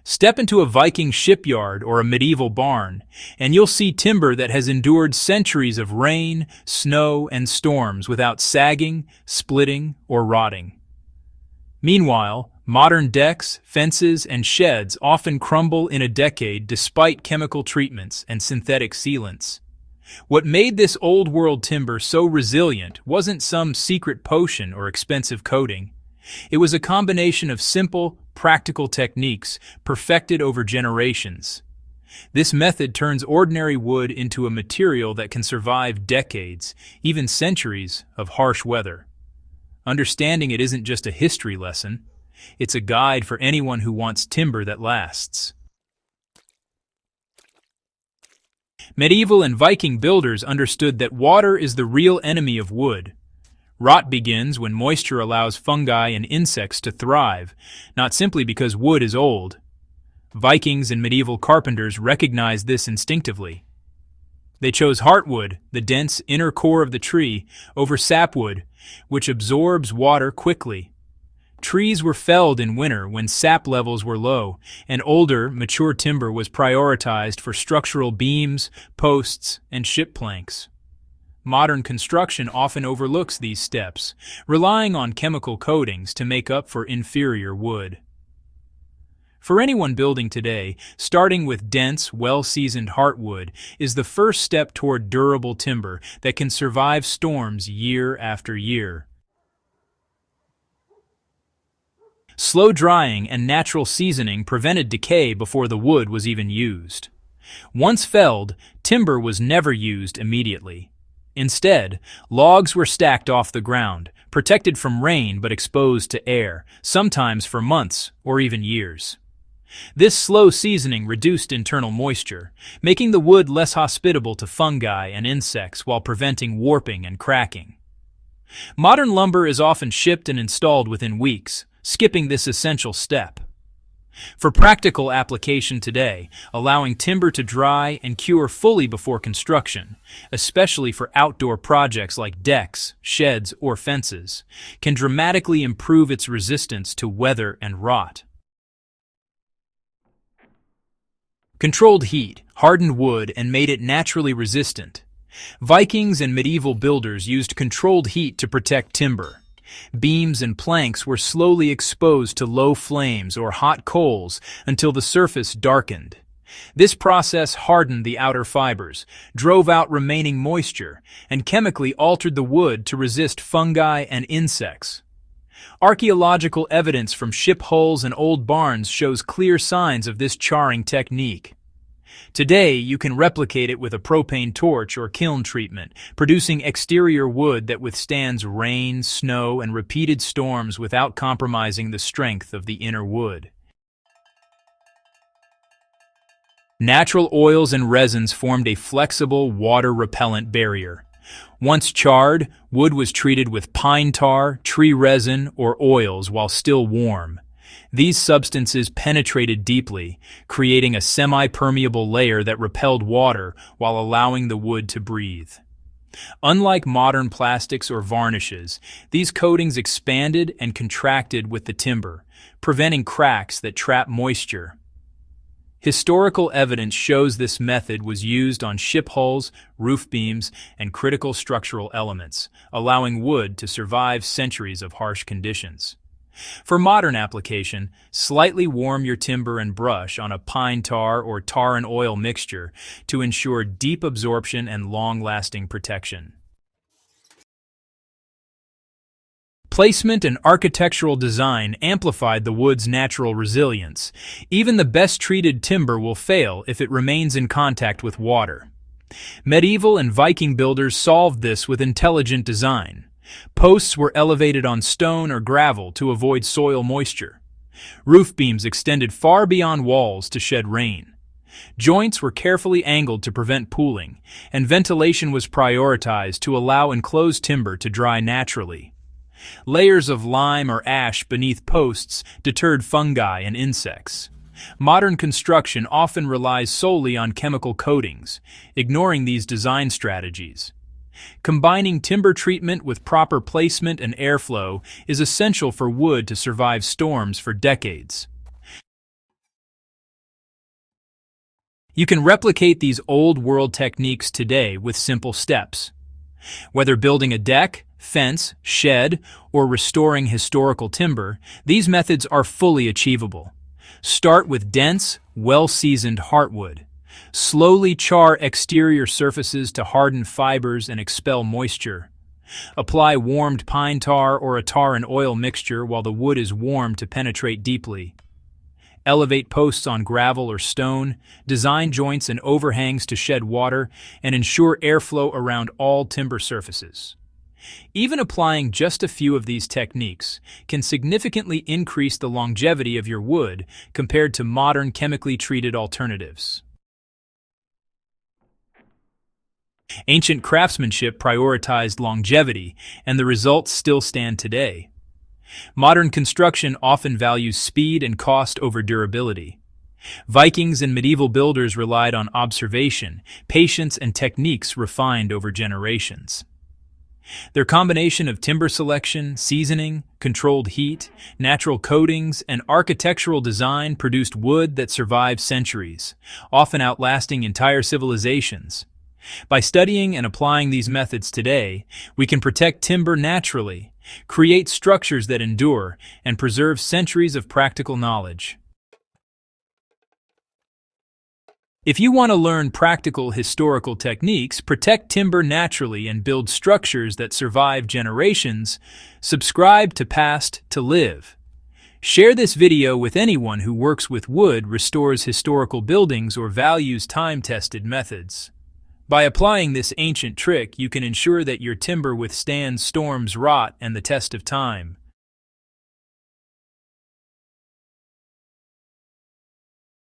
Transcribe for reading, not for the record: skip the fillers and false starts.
Step into a Viking shipyard or a medieval barn, and you'll see timber that has endured centuries of rain, snow, and storms without sagging, splitting, or rotting. Meanwhile, modern decks, fences, and sheds often crumble in a decade despite chemical treatments and synthetic sealants. What made this old-world timber so resilient wasn't some secret potion or expensive coating. It was a combination of simple, practical techniques perfected over generations. This method turns ordinary wood into a material that can survive decades, even centuries, of harsh weather. Understanding it isn't just a history lesson, it's a guide for anyone who wants timber that lasts. Medieval and Viking builders understood that water is the real enemy of wood. Rot begins when moisture allows fungi and insects to thrive, not simply because wood is old. Vikings and medieval carpenters recognized this instinctively. They chose heartwood, the dense inner core of the tree, over sapwood, which absorbs water quickly. Trees were felled in winter when sap levels were low, and older, mature timber was prioritized for structural beams, posts, and ship planks. Modern construction often overlooks these steps, relying on chemical coatings to make up for inferior wood. For anyone building today, starting with dense, well-seasoned heartwood is the first step toward durable timber that can survive storms year after year. Slow drying and natural seasoning prevented decay before the wood was even used. Once felled, timber was never used immediately. Instead, logs were stacked off the ground, protected from rain but exposed to air, sometimes for months or even years. This slow seasoning reduced internal moisture, making the wood less hospitable to fungi and insects while preventing warping and cracking. Modern lumber is often shipped and installed within weeks, skipping this essential step. For practical application today, allowing timber to dry and cure fully before construction, especially for outdoor projects like decks, sheds, or fences, can dramatically improve its resistance to weather and rot. Controlled heat hardened wood and made it naturally resistant. Vikings and medieval builders used controlled heat to protect timber. Beams and planks were slowly exposed to low flames or hot coals until the surface darkened. This process hardened the outer fibers, drove out remaining moisture, and chemically altered the wood to resist fungi and insects. Archaeological evidence from ship hulls and old barns shows clear signs of this charring technique. Today, you can replicate it with a propane torch or kiln treatment, producing exterior wood that withstands rain, snow, and repeated storms without compromising the strength of the inner wood. Natural oils and resins formed a flexible, water-repellent barrier. Once charred, wood was treated with pine tar, tree resin, or oils while still warm. These substances penetrated deeply, creating a semi-permeable layer that repelled water while allowing the wood to breathe. Unlike modern plastics or varnishes, these coatings expanded and contracted with the timber, preventing cracks that trap moisture. Historical evidence shows this method was used on ship hulls, roof beams, and critical structural elements, allowing wood to survive centuries of harsh conditions. For modern application, slightly warm your timber and brush on a pine tar or tar and oil mixture to ensure deep absorption and long-lasting protection. Placement and architectural design amplified the wood's natural resilience. Even the best treated timber will fail if it remains in contact with water. Medieval and Viking builders solved this with intelligent design. Posts were elevated on stone or gravel to avoid soil moisture. Roof beams extended far beyond walls to shed rain. Joints were carefully angled to prevent pooling, and ventilation was prioritized to allow enclosed timber to dry naturally. Layers of lime or ash beneath posts deterred fungi and insects. Modern construction often relies solely on chemical coatings, ignoring these design strategies. Combining timber treatment with proper placement and airflow is essential for wood to survive storms for decades. You can replicate these old-world techniques today with simple steps. Whether building a deck, fence, shed, or restoring historical timber, these methods are fully achievable. Start with dense, well-seasoned heartwood. Slowly char exterior surfaces to harden fibers and expel moisture. Apply warmed pine tar or a tar and oil mixture while the wood is warm to penetrate deeply. Elevate posts on gravel or stone, design joints and overhangs to shed water, and ensure airflow around all timber surfaces. Even applying just a few of these techniques can significantly increase the longevity of your wood compared to modern chemically treated alternatives. Ancient craftsmanship prioritized longevity, and the results still stand today. Modern construction often values speed and cost over durability. Vikings and medieval builders relied on observation, patience, and techniques refined over generations. Their combination of timber selection, seasoning, controlled heat, natural coatings, and architectural design produced wood that survived centuries, often outlasting entire civilizations. By studying and applying these methods today, we can protect timber naturally, create structures that endure, and preserve centuries of practical knowledge. If you want to learn practical historical techniques, protect timber naturally, and build structures that survive generations, subscribe to Past to Live. Share this video with anyone who works with wood, restores historical buildings, or values time-tested methods. By applying this ancient trick, you can ensure that your timber withstands storms, rot, and the test of time.